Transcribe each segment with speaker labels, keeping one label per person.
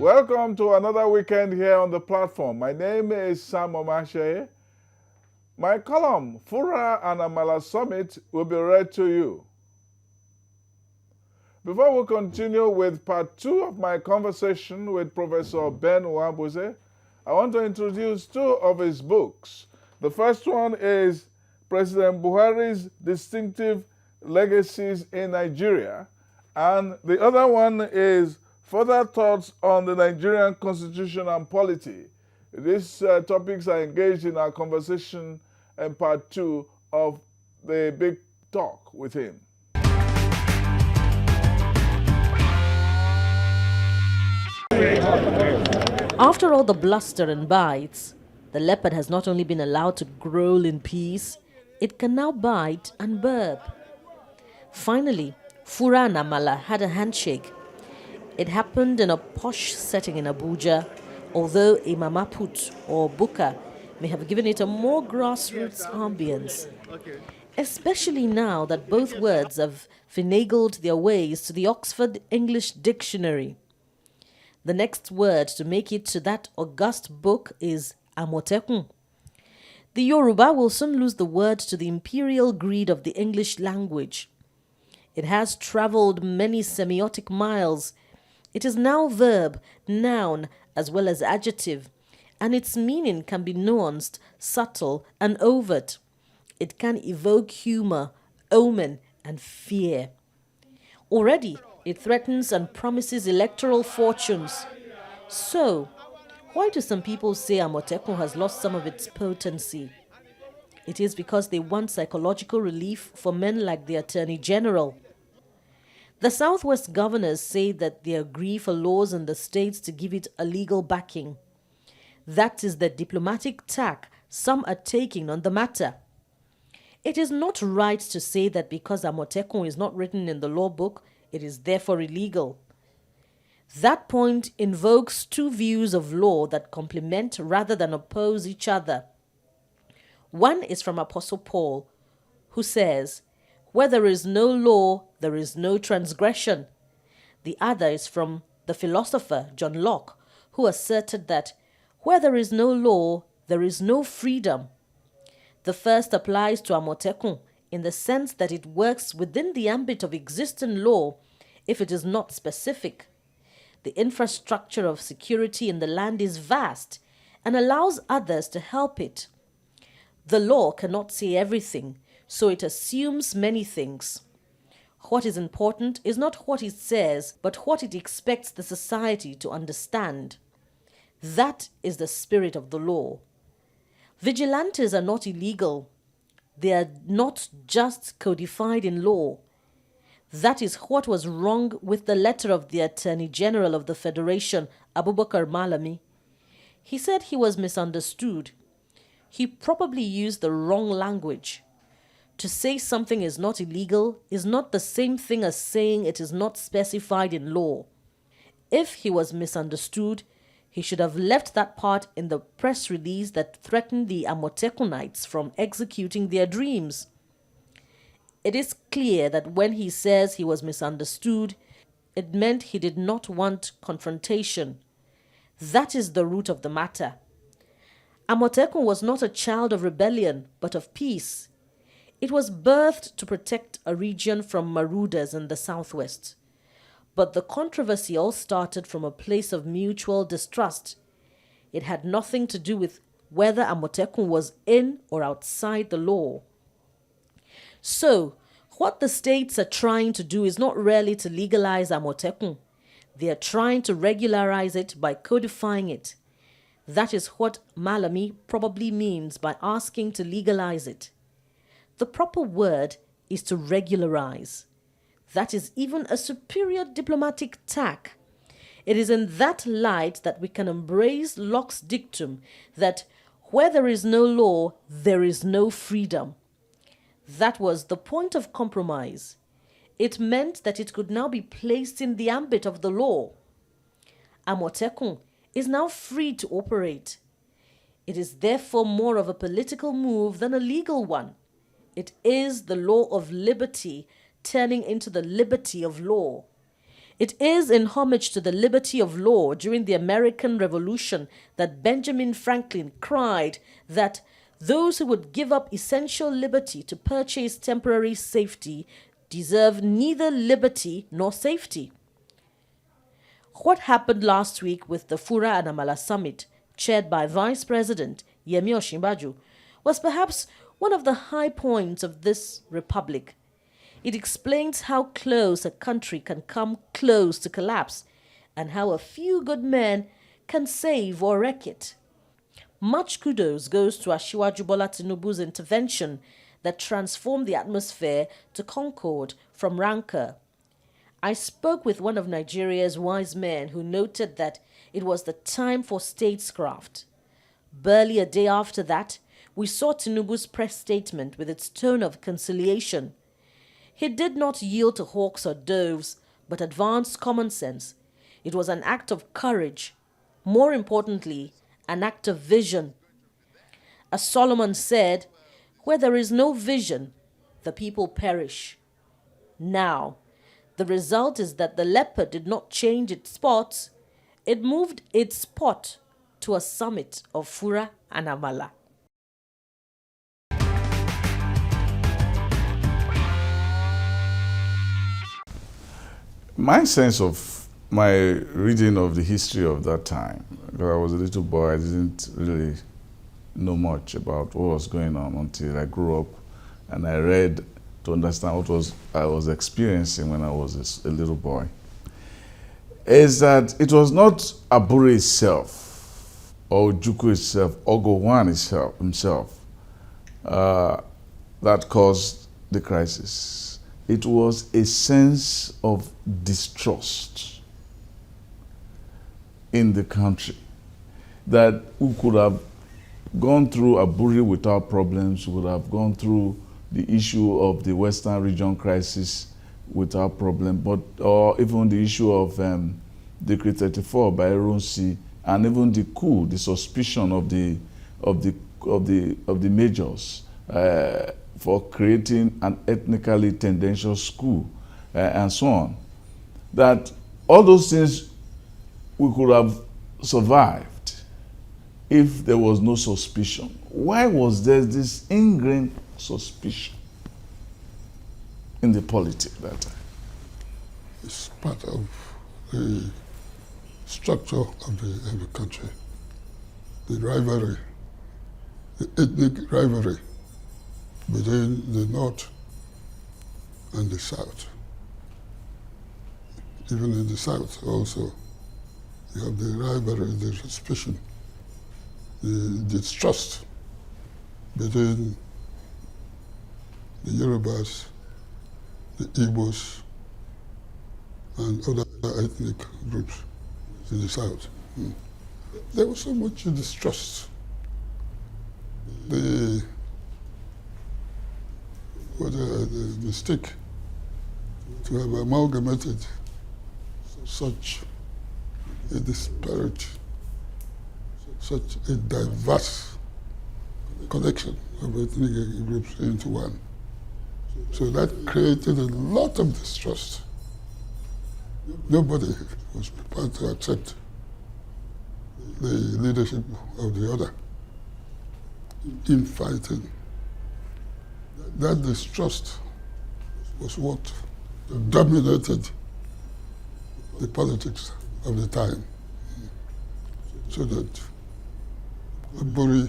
Speaker 1: Welcome to another weekend here on the platform. My name is Sam Omashe. My column, Fura and Amala Summit, will be read to you. Before we continue with part 2 of my conversation with Professor Ben Nwabueze, I want to introduce 2 of his books. The first one is President Buhari's Distinctive Legacies in Nigeria, and the other one is Further Thoughts on the Nigerian Constitution and Polity. These topics are engaged in our conversation in part 2 of the big talk with him.
Speaker 2: After all the bluster and bites, the leopard has not only been allowed to growl in peace, it can now bite and burp. Finally, Fura and Amala had a handshake. It happened in a posh setting in Abuja, although a mama put or buka may have given it a more grassroots ambience. Especially now that both words have finagled their ways to the Oxford English Dictionary. The next word to make it to that august book is Amotekun. The Yoruba will soon lose the word to the imperial greed of the English language. It has traveled many semiotic miles. It is now verb, noun, as well as adjective, and its meaning can be nuanced, subtle, and overt. It can evoke humor, omen, and fear. Already, it threatens and promises electoral fortunes. So, why do some people say Amotekun has lost some of its potency? It is because they want psychological relief for men like the Attorney General. The Southwest governors say that they agree for laws in the states to give it a legal backing. That is the diplomatic tack some are taking on the matter. It is not right to say that because Amotekun is not written in the law book, it is therefore illegal. That point invokes 2 views of law that complement rather than oppose each other. One is from Apostle Paul, who says, "Where there is no law, there is no transgression." The other is from the philosopher John Locke, who asserted that where there is no law, there is no freedom. The first applies to Amotekun in the sense that it works within the ambit of existing law if it is not specific. The infrastructure of security in the land is vast and allows others to help it. The law cannot say everything, so it assumes many things. What is important is not what it says, but what it expects the society to understand. That is the spirit of the law. Vigilantes are not illegal. They are not just codified in law. That is what was wrong with the letter of the Attorney General of the Federation, Abubakar Malami. He said he was misunderstood. He probably used the wrong language. To say something is not illegal is not the same thing as saying it is not specified in law. If he was misunderstood, he should have left that part in the press release that threatened the Amotekunites from executing their dreams. It is clear that when he says he was misunderstood, it meant he did not want confrontation. That is the root of the matter. Amotekun was not a child of rebellion, but of peace. It was birthed to protect a region from marauders in the southwest. But the controversy all started from a place of mutual distrust. It had nothing to do with whether Amotekun was in or outside the law. So, what the states are trying to do is not really to legalize Amotekun. They are trying to regularize it by codifying it. That is what Malami probably means by asking to legalize it. The proper word is to regularize. That is even a superior diplomatic tack. It is in that light that we can embrace Locke's dictum that where there is no law, there is no freedom. That was the point of compromise. It meant that it could now be placed in the ambit of the law. Amotekun is now free to operate. It is therefore more of a political move than a legal one. It is the law of liberty turning into the liberty of law. It is in homage to the liberty of law during the American Revolution that Benjamin Franklin cried that those who would give up essential liberty to purchase temporary safety deserve neither liberty nor safety. What happened last week with the Fura and Amala Summit, chaired by Vice President Yemi Osinbajo, was perhaps one of the high points of this republic. It explains how close a country can come close to collapse, and how a few good men can save or wreck it. Much kudos goes to Asiwaju Bola Tinubu's intervention that transformed the atmosphere to concord from rancor. I spoke with one of Nigeria's wise men who noted that it was the time for statecraft. Barely a day after that, we saw Tinubu's press statement with its tone of conciliation. He did not yield to hawks or doves, but advanced common sense. It was an act of courage. More importantly, an act of vision. As Solomon said, where there is no vision, the people perish. Now, the result is that the leopard did not change its spots. It moved its spot to a summit of Fura and Amala.
Speaker 1: My sense of my reading of the history of that time, because I was a little boy, I didn't really know much about what was going on until I grew up and I read to understand what I was experiencing when I was a little boy, is that it was not Abure itself, or Juku itself, or Gowon himself that caused the crisis. It was a sense of distrust in the country, that we could have gone through Abure without problems, we would have gone through the issue of the Western region crisis without problem, or even the issue of Decree 34 by Ronsi, and even the coup, the suspicion of the majors for creating an ethnically tendentious school and so on. That all those things we could have survived if there was no suspicion. Why was there this ingrained suspicion in the politics that time?
Speaker 3: It's part of the structure of the country. The rivalry, the ethnic rivalry between the North and the South. Even in the South also, you have the rivalry, the suspicion, the distrust between the Yorubas, the Igbos, and other ethnic groups in the South. There was so much distrust. The mistake to have amalgamated such a disparate, such a diverse collection of ethnic groups into one. So that created a lot of distrust. Nobody was prepared to accept the leadership of the other in fighting. That distrust was what dominated the politics of the time. So that Aburi,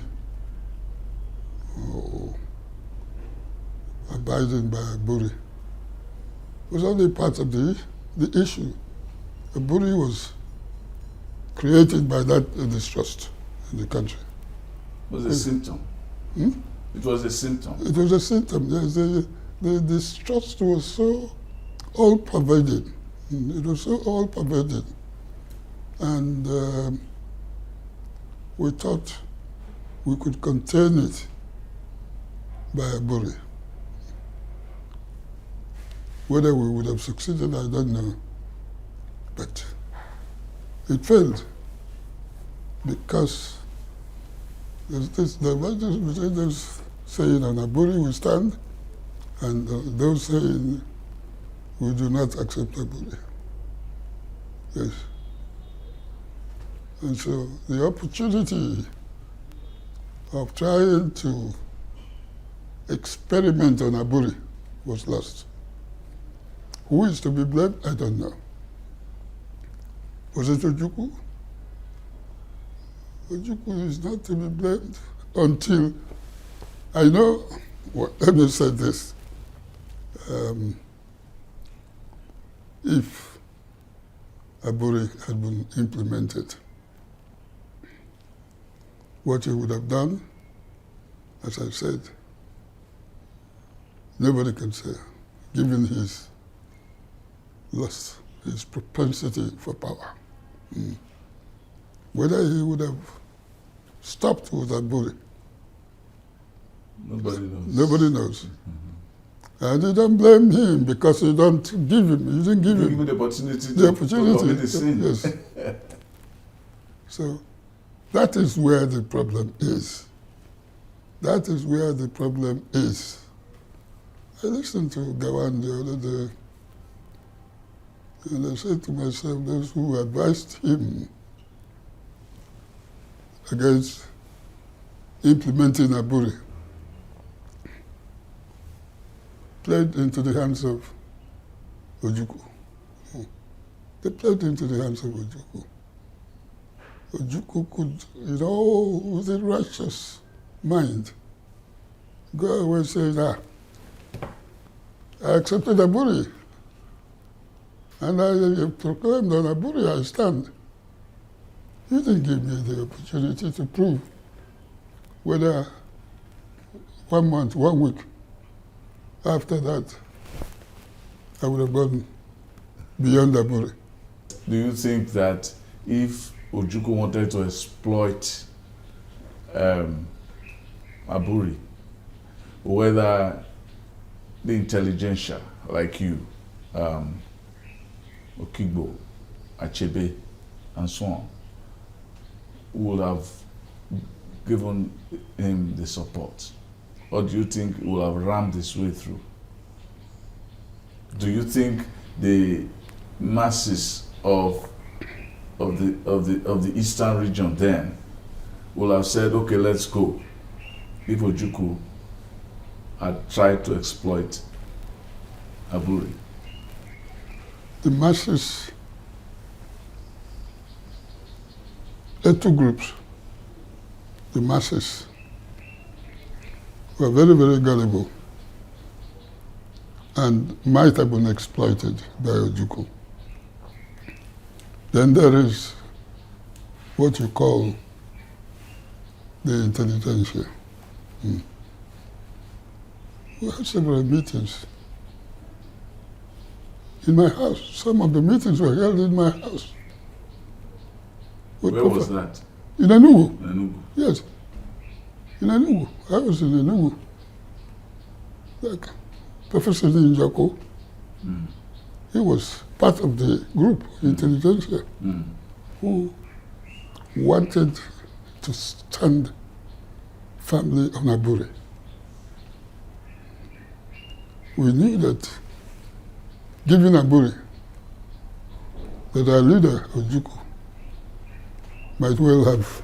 Speaker 3: abiding by Aburi, was only part of the issue. Aburi was created by that distrust in the country.
Speaker 1: It was a symptom. It was a symptom.
Speaker 3: It was a symptom. Yes, the distrust was so all-pervading. It was so all-pervading. And we thought we could contain it by Aburi. Whether we would have succeeded, I don't know. But it failed because there's this divergence between those saying on Aburi we stand and those saying we do not accept Aburi. Yes. And so the opportunity of trying to experiment on Aburi was lost. Who is to be blamed? I don't know. Was it Ojukwu? Ojukwu is not to be blamed until I know, well, let me say this. If Aburi had been implemented, what he would have done, as I said, nobody can say, given his lust, his propensity for power. Whether he would have stopped with Aburi, nobody knows. And you don't blame him because you don't give him. You didn't give him
Speaker 1: the opportunity
Speaker 3: to
Speaker 1: commit the sin.
Speaker 3: Yes. So that is where the problem is. That is where the problem is. I listened to Gawan the other day, and I said to myself, those who advised him against implementing Aburi played into the hands of Ojukwu. They played into the hands of Ojukwu. Ojukwu could, with a righteous mind, go away and say, I accepted Aburi. And I proclaimed on Aburi, I stand. You didn't give me the opportunity to prove whether 1 month, 1 week, after that, I would have gone beyond Aburi.
Speaker 1: Do you think that if Ojukwu wanted to exploit Aburi, whether the intelligentsia like you, Okigbo, Achebe, and so on, would have given him the support? Or do you think he will have rammed his way through? Do you think the masses of the eastern region then will have said, okay, let's go, if Ojukwu had tried to exploit Aburi?
Speaker 3: The masses, there are two groups. The masses were very, very gullible and might have been exploited by Ojukwu. Then there is what you call the intelligentsia. We had several meetings in my house. Some of the meetings were held in my house.
Speaker 1: Where was that?
Speaker 3: In Enugu.
Speaker 1: Enugu.
Speaker 3: Yes. In Enugu. I was in Enugu. Like Professor Ben Nwabueze, he was part of the group, intelligentsia, who wanted to stand firmly on Aburi. We knew that given Aburi, that our leader, Ojukwu, might well have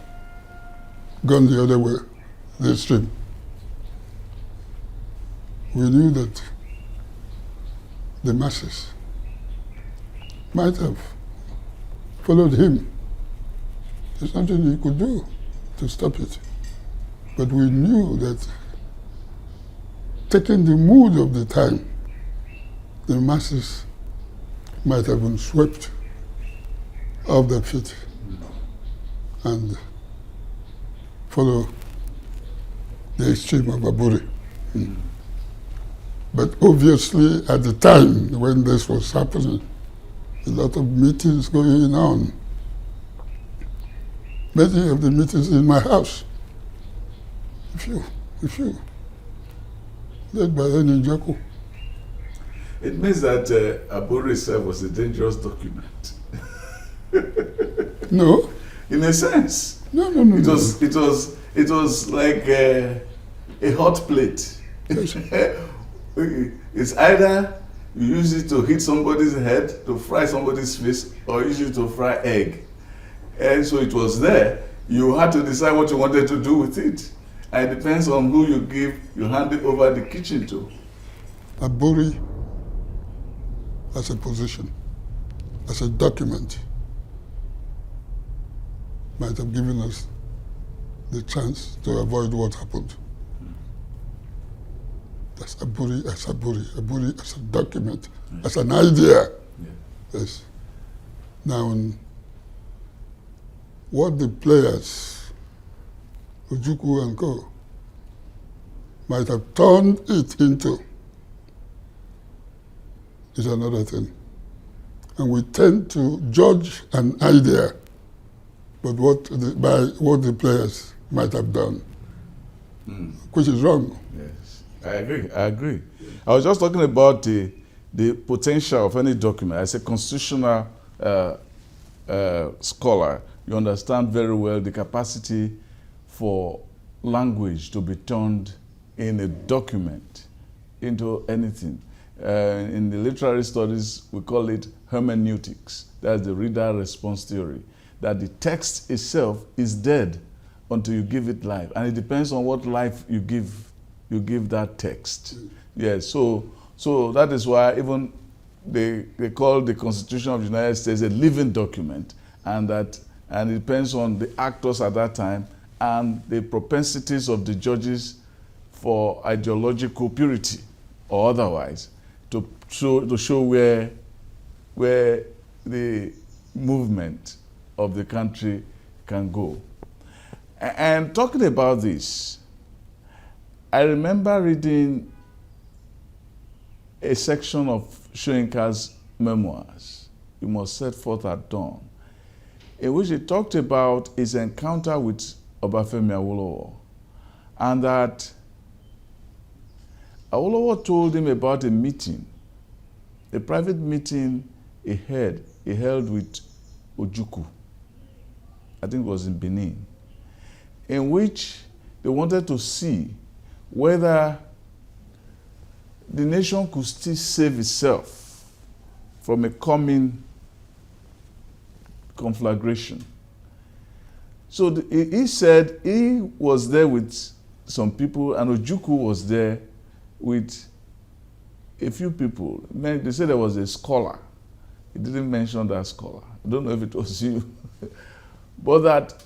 Speaker 3: gone the other way, the extreme. We knew that the masses might have followed him. There's nothing he could do to stop it. But we knew that taking the mood of the time, the masses might have been swept off their feet and follow the extreme of Aburi. But obviously, at the time when this was happening, a lot of meetings going on. Many of the meetings in my house. A few. Led by Ben Nwabueze.
Speaker 1: It means that Aburi itself was a dangerous document.
Speaker 3: No.
Speaker 1: In a sense.
Speaker 3: No.
Speaker 1: It was like a hot plate.
Speaker 3: Yes.
Speaker 1: It's either You use it to hit somebody's head, to fry somebody's face, or use it to fry egg. And so it was there. You had to decide what you wanted to do with it. And it depends on who you hand it over the kitchen to.
Speaker 3: Aburi as a position, as a document, might have given us the chance to avoid what happened. That's Aburi as Aburi as a document, as an idea. Yes. Now, what the players, Ojukwu and co, might have turned it into is another thing. And we tend to judge an idea by what the players might have done, which is wrong.
Speaker 1: Yes, I agree. I was just talking about the potential of any document. As a constitutional scholar, you understand very well the capacity for language to be turned in a document into anything. In the literary studies, we call it hermeneutics. That's the reader response theory. That the text itself is dead until you give it life. And it depends on what life you give that text. Yes, so that is why even they call the Constitution of the United States a living document, and it depends on the actors at that time and the propensities of the judges for ideological purity or otherwise to show where the movement of the country can go. And talking about this, I remember reading a section of Soyinka's memoirs, "You Must Set Forth at Dawn," in which he talked about his encounter with Obafemi Awolowo, and that Awolowo told him about a meeting, a private meeting he held with Ojukwu, I think it was in Benin, in which they wanted to see whether the nation could still save itself from a coming conflagration. So he said he was there with some people, and Ojukwu was there with a few people. They said there was a scholar. He didn't mention that scholar. I don't know if it was you. But that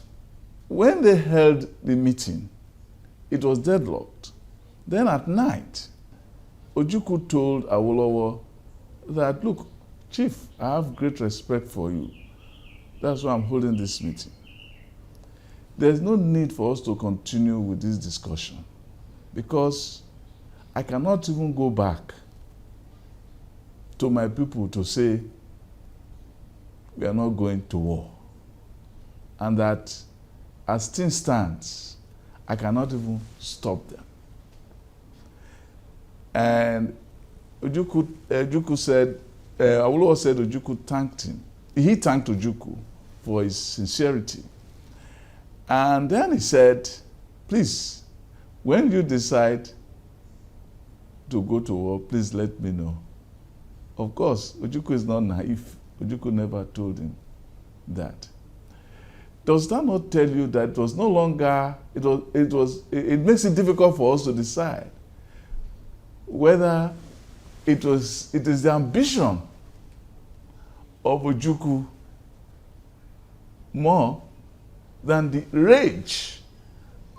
Speaker 1: when they held the meeting, it was deadlocked. Then at night, Ojukwu told Awolowo that, "Look, Chief, I have great respect for you. That's why I'm holding this meeting. There's no need for us to continue with this discussion because I cannot even go back to my people to say we are not going to war. And that as things stands, I cannot even stop them." And Ojukwu said, Awolowo said Ojukwu thanked him. He thanked Ojukwu for his sincerity. And then he said, "Please, when you decide to go to war, please let me know." Of course, Ojukwu is not naive. Ojukwu never told him that. Does that not tell you that it was no longer, it makes it difficult for us to decide whether it is the ambition of Ojukwu more than the rage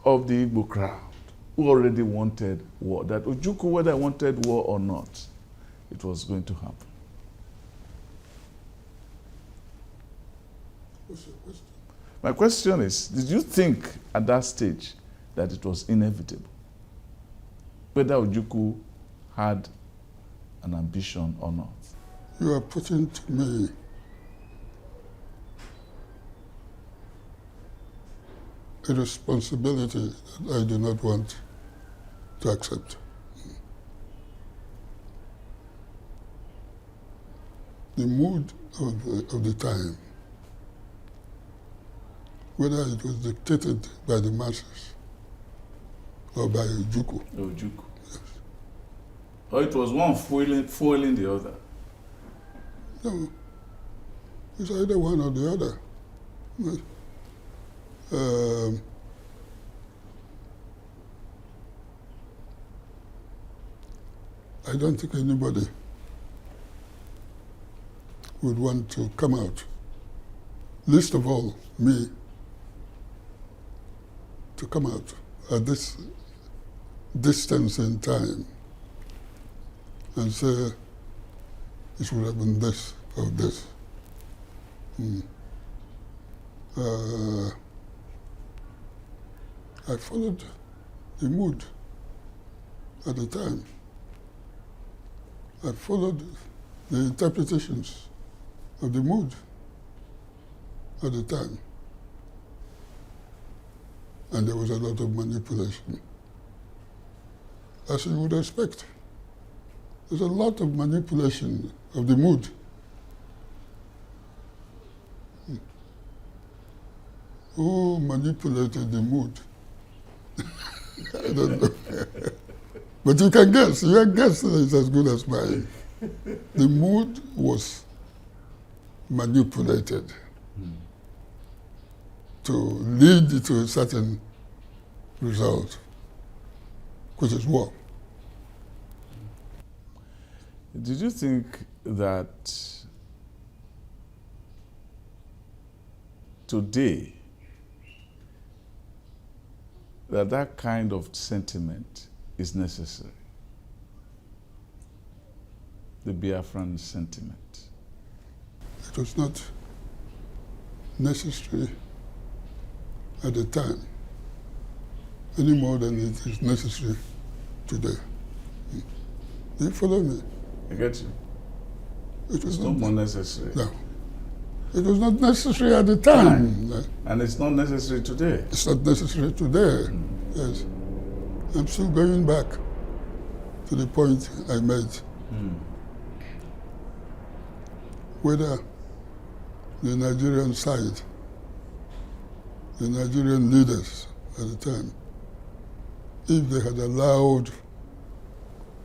Speaker 1: of the Igbo crowd who already wanted war. That Ojukwu, whether he wanted war or not, it was going to happen.
Speaker 3: What's your question?
Speaker 1: My question is, did you think at that stage that it was inevitable? Whether Ojukwu had an ambition or not?
Speaker 3: You are putting to me a responsibility that I do not want to accept. The mood of the time, whether it was dictated by the masses or by Ojukwu.
Speaker 1: Ojukwu.
Speaker 3: Yes.
Speaker 1: Or it was one foiling the other?
Speaker 3: No, it's either one or the other. I don't think anybody would want to come out, least of all me, to come out at this distance in time and say it would have been this or this. I followed the mood at the time. I followed the interpretations of the mood at the time. And there was a lot of manipulation. As you would expect, there's a lot of manipulation of the mood. Who manipulated the mood? I don't know. But you can guess. Your guess is as good as mine. The mood was manipulated to lead to a certain result, which is war.
Speaker 1: Did you think that today that kind of sentiment is necessary? The Biafran sentiment.
Speaker 3: It was not necessary at the time, any more than it is necessary today. Do you follow me?
Speaker 1: I get you.
Speaker 3: It was
Speaker 1: It's not more necessary.
Speaker 3: No. It was not necessary at the time.
Speaker 1: And it's not necessary today.
Speaker 3: It's not necessary today. Yes. I'm still going back to the point I made. Whether the Nigerian side, the Nigerian leaders at the time, if they had allowed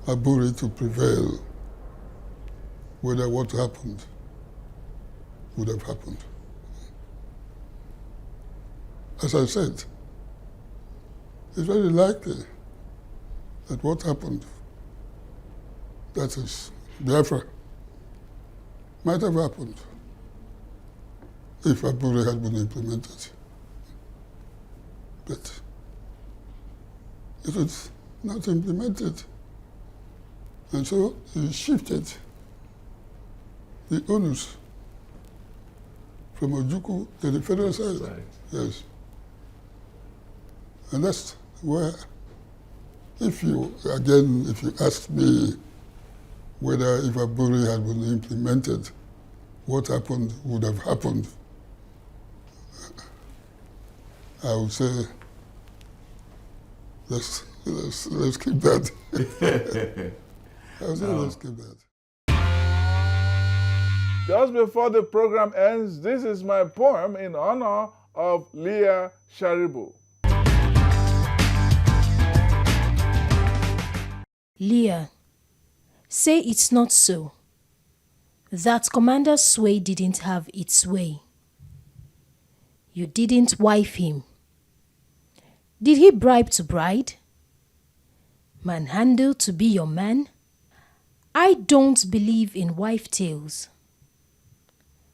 Speaker 3: Aburi to prevail, whether what happened would have happened. As I said, it's very likely that what happened, that is Biafra, might have happened if Aburi had been implemented. But it was not implemented. And so he shifted the onus from Ojukwu to the federal side.
Speaker 1: Right.
Speaker 3: Yes. And that's where, if you ask me whether if Aburi had been implemented, what happened would have happened, I would say, let's keep that. I would say let's keep that.
Speaker 1: Just before the program ends, this is my poem in honor of Leah Sharibu.
Speaker 4: Leah, say it's not so. That Commander Sway didn't have its way. You didn't wife him. Did he bribe to bride? Manhandle to be your man? I don't believe in wife tales.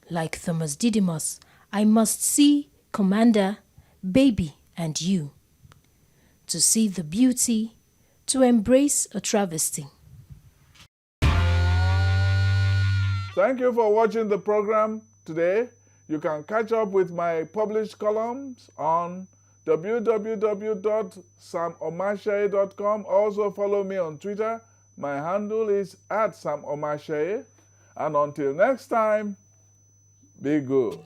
Speaker 4: Like Thomas Didymus, I must see Commander, baby, and you. To see the beauty, to embrace a travesty.
Speaker 1: Thank you for watching the program today. You can catch up with my published columns on www.samomashaye.com. Also follow me on Twitter. My handle is @SamOmashaye. And until next time, be good.